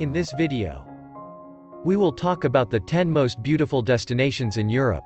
In this video, we will talk about the 10 most beautiful destinations in Europe.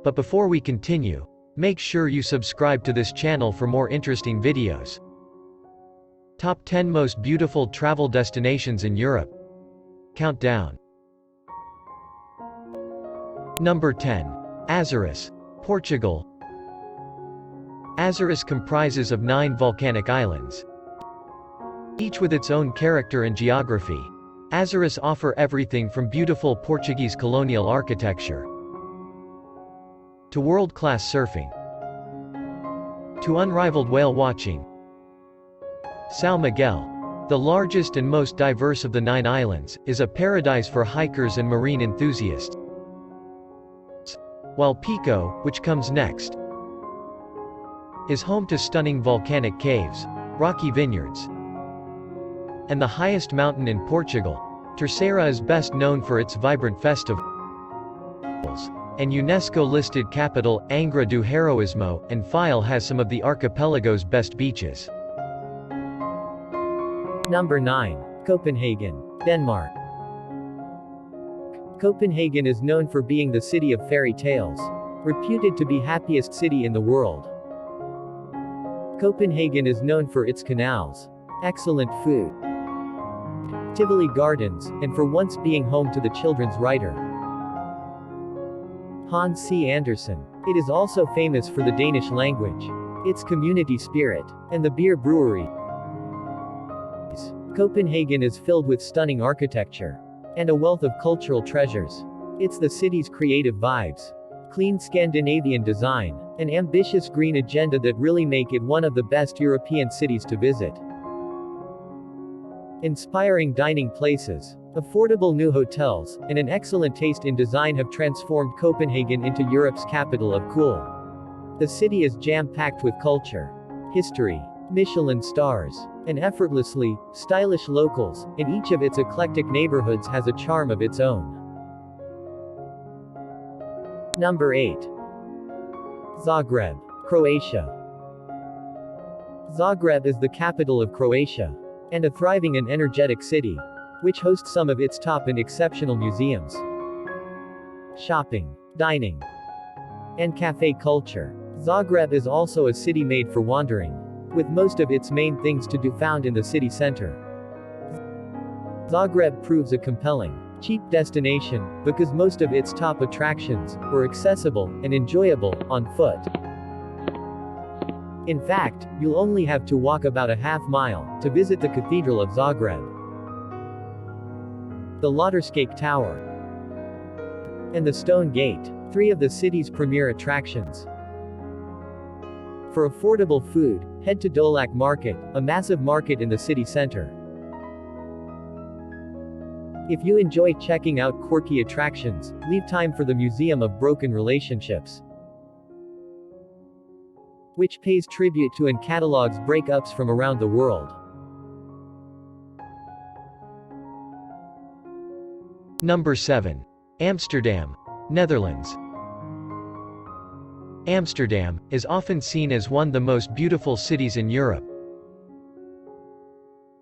But before we continue, make sure you subscribe to this channel for more interesting videos. Top 10 most beautiful travel destinations in Europe. Countdown. Number 10. Azores, Portugal. Azores comprises of 9 volcanic islands, each with its own character and geography. Azores offer everything from beautiful Portuguese colonial architecture to world-class surfing to unrivaled whale watching. São Miguel, the largest and most diverse of the 9 islands, is a paradise for hikers and marine enthusiasts. While Pico, which comes next, is home to stunning volcanic caves, rocky vineyards, and the highest mountain in Portugal. Terceira is best known for its vibrant festivals and UNESCO-listed capital, Angra do Heroísmo, and File has some of the archipelago's best beaches. Number 9. Copenhagen, Denmark. Copenhagen is known for being the city of fairy tales, reputed to be happiest city in the world. Copenhagen is known for its canals, excellent food, Tivoli gardens, and for once being home to the children's writer Hans C. Andersen. It is also famous for the Danish language, its community spirit, and the beer brewery. Copenhagen is filled with stunning architecture and a wealth of cultural treasures. It's the city's creative vibes, clean Scandinavian design, and ambitious green agenda that really make it one of the best European cities to visit. Inspiring dining places, affordable new hotels, and an excellent taste in design have transformed Copenhagen into Europe's capital of cool. The city is jam-packed with culture, history, Michelin stars, and effortlessly stylish locals, and each of its eclectic neighborhoods has a charm of its own. Number 8. Zagreb, Croatia. Zagreb is the capital of Croatia, and a thriving and energetic city, which hosts some of its top and exceptional museums, shopping, dining, and cafe culture. Zagreb is also a city made for wandering, with most of its main things to do found in the city center. Zagreb proves a compelling, cheap destination, because most of its top attractions were accessible and enjoyable on foot. In fact, you'll only have to walk about a half-mile to visit the Cathedral of Zagreb, the Lotterskate Tower, and the Stone Gate, 3 of the city's premier attractions. For affordable food, head to Dolak Market, a massive market in the city center. If you enjoy checking out quirky attractions, leave time for the Museum of Broken Relationships, which pays tribute to and catalogs breakups from around the world. Number 7. Amsterdam, Netherlands. Amsterdam is often seen as one of the most beautiful cities in Europe.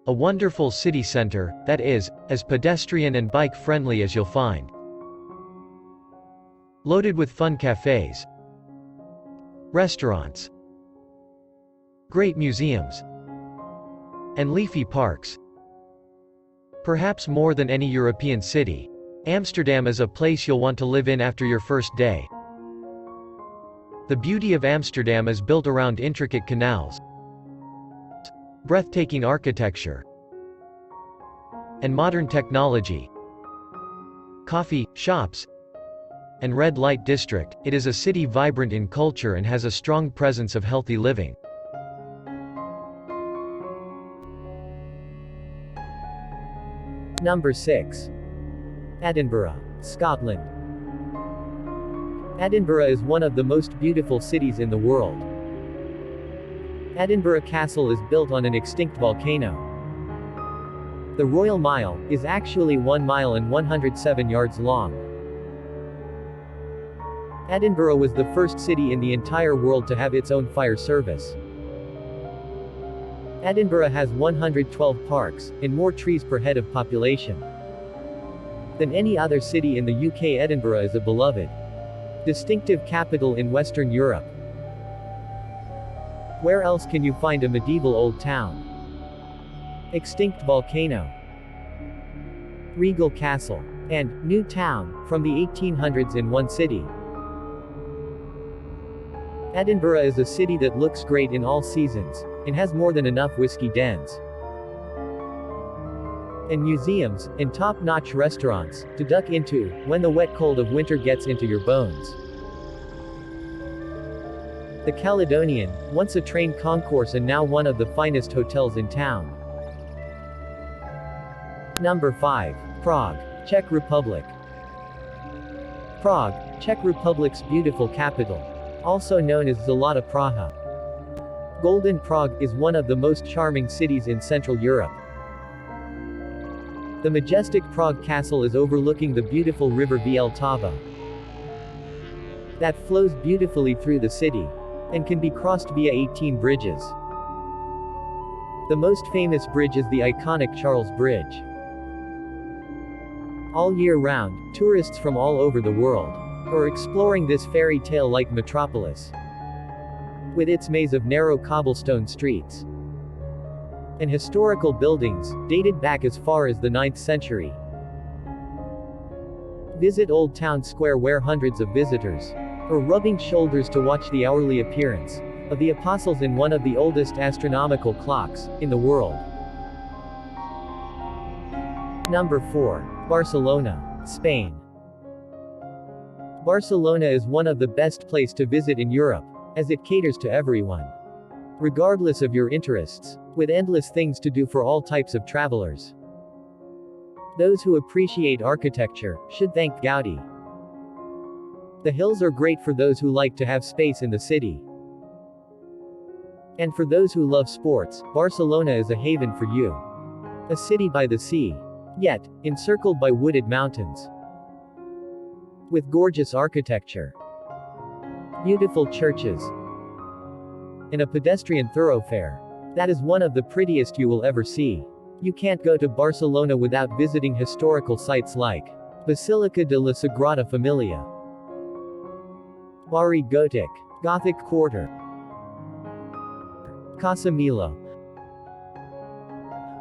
A wonderful city center, that is, as pedestrian and bike-friendly as you'll find. Loaded with fun cafes, restaurants, great museums, and leafy parks. Perhaps more than any European city, Amsterdam is a place you'll want to live in after your first day. The beauty of Amsterdam is built around intricate canals, breathtaking architecture, and modern technology. Coffee shops and red light district, it is a city vibrant in culture and has a strong presence of healthy living. Number 6. Edinburgh, Scotland. Edinburgh is one of the most beautiful cities in the world. Edinburgh Castle is built on an extinct volcano. The Royal Mile is actually 1 mile and 107 yards long. Edinburgh was the first city in the entire world to have its own fire service. Edinburgh has 112 parks, and more trees per head of population than any other city in the UK. Edinburgh is a beloved, distinctive capital in Western Europe. Where else can you find a medieval old town? Extinct volcano, regal castle, and new town from the 1800s in one city. Edinburgh is a city that looks great in all seasons, and has more than enough whiskey dens and museums, and top-notch restaurants, to duck into, when the wet cold of winter gets into your bones. The Caledonian, once a train concourse and now one of the finest hotels in town. Number 5. Prague, Czech Republic. Prague, Czech Republic's beautiful capital, also known as Zlatá Praha. Golden Prague is one of the most charming cities in Central Europe. The majestic Prague Castle is overlooking the beautiful river Vltava that flows beautifully through the city, and can be crossed via 18 bridges. The most famous bridge is the iconic Charles Bridge. All year round, tourists from all over the world are exploring this fairy tale-like metropolis, with its maze of narrow cobblestone streets and historical buildings, dated back as far as the 9th century. Visit Old Town Square, where hundreds of visitors are rubbing shoulders to watch the hourly appearance of the apostles in one of the oldest astronomical clocks in the world. Number 4. Barcelona, Spain. Barcelona is one of the best places to visit in Europe, as it caters to everyone, regardless of your interests, with endless things to do for all types of travelers. Those who appreciate architecture should thank Gaudi. The hills are great for those who like to have space in the city. And for those who love sports, Barcelona is a haven for you. A city by the sea, yet encircled by wooded mountains, with gorgeous architecture, beautiful churches, and a pedestrian thoroughfare that is one of the prettiest you will ever see. You can't go to Barcelona without visiting historical sites like Basilica de la Sagrada Familia, Barri Gothic Quarter, Casa Milo,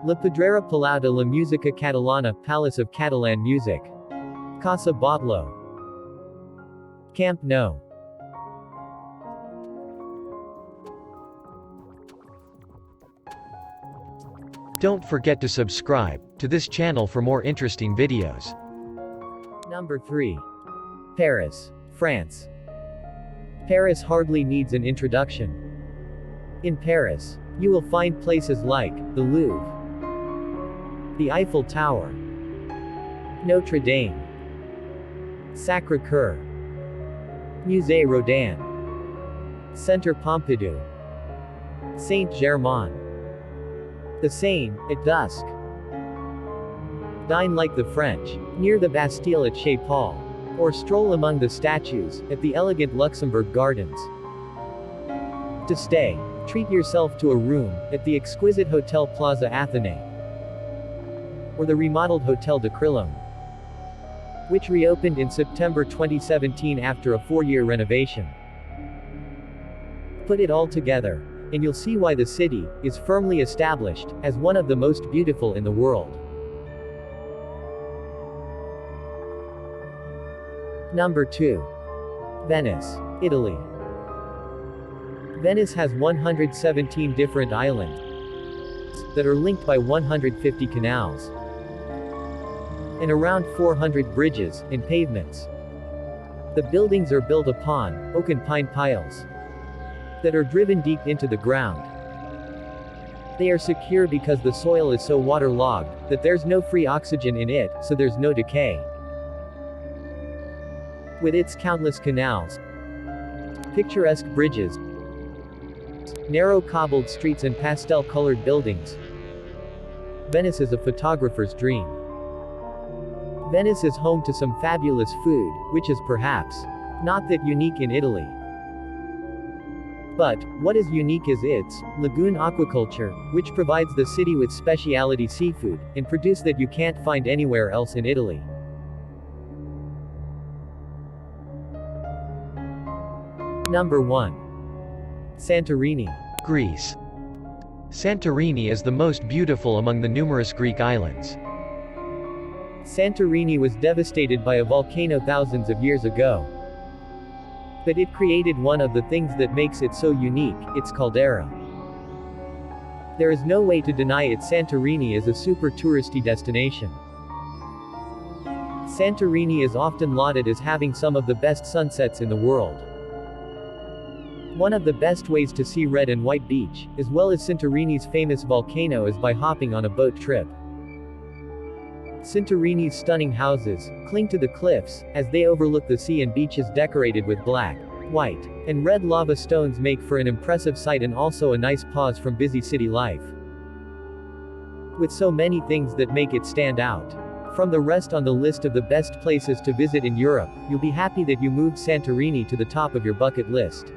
La Pedrera Palau de la Música Catalana, Palace of Catalan Music, Casa Batlló, Camp Nou. Don't forget to subscribe to this channel for more interesting videos. Number 3. Paris, France. Paris hardly needs an introduction. In Paris, you will find places like the Louvre, the Eiffel Tower, Notre Dame, Sacré-Cœur, Musée Rodin, Centre Pompidou, Saint-Germain, the Seine, at dusk. Dine like the French, near the Bastille at Chez Paul, or stroll among the statues, at the elegant Luxembourg Gardens. To stay, treat yourself to a room, at the exquisite Hotel Plaza Athénée, or the remodeled Hotel de Crillon, which reopened in September 2017 after a 4-year renovation. Put it all together, and you'll see why the city is firmly established as one of the most beautiful in the world. Number 2. Venice, Italy. Venice has 117 different islands that are linked by 150 canals and around 400 bridges and pavements. The buildings are built upon oak and pine piles that are driven deep into the ground. They are secure because the soil is so waterlogged that there's no free oxygen in it, so there's no decay. With its countless canals, picturesque bridges, narrow cobbled streets and pastel-colored buildings, Venice is a photographer's dream. Venice is home to some fabulous food, which is perhaps not that unique in Italy. But, what is unique is its lagoon aquaculture, which provides the city with specialty seafood, and produce that you can't find anywhere else in Italy. Number 1. Santorini. Greece. Santorini is the most beautiful among the numerous Greek islands. Santorini was devastated by a volcano thousands of years ago. But it created one of the things that makes it so unique, its caldera. There is no way to deny it. Santorini is a super touristy destination. Santorini is often lauded as having some of the best sunsets in the world. One of the best ways to see red and white beach, as well as Santorini's famous volcano, is by hopping on a boat trip. Santorini's stunning houses cling to the cliffs, as they overlook the sea, and beaches decorated with black, white, and red lava stones make for an impressive sight and also a nice pause from busy city life. With so many things that make it stand out from the rest on the list of the best places to visit in Europe, you'll be happy that you moved Santorini to the top of your bucket list.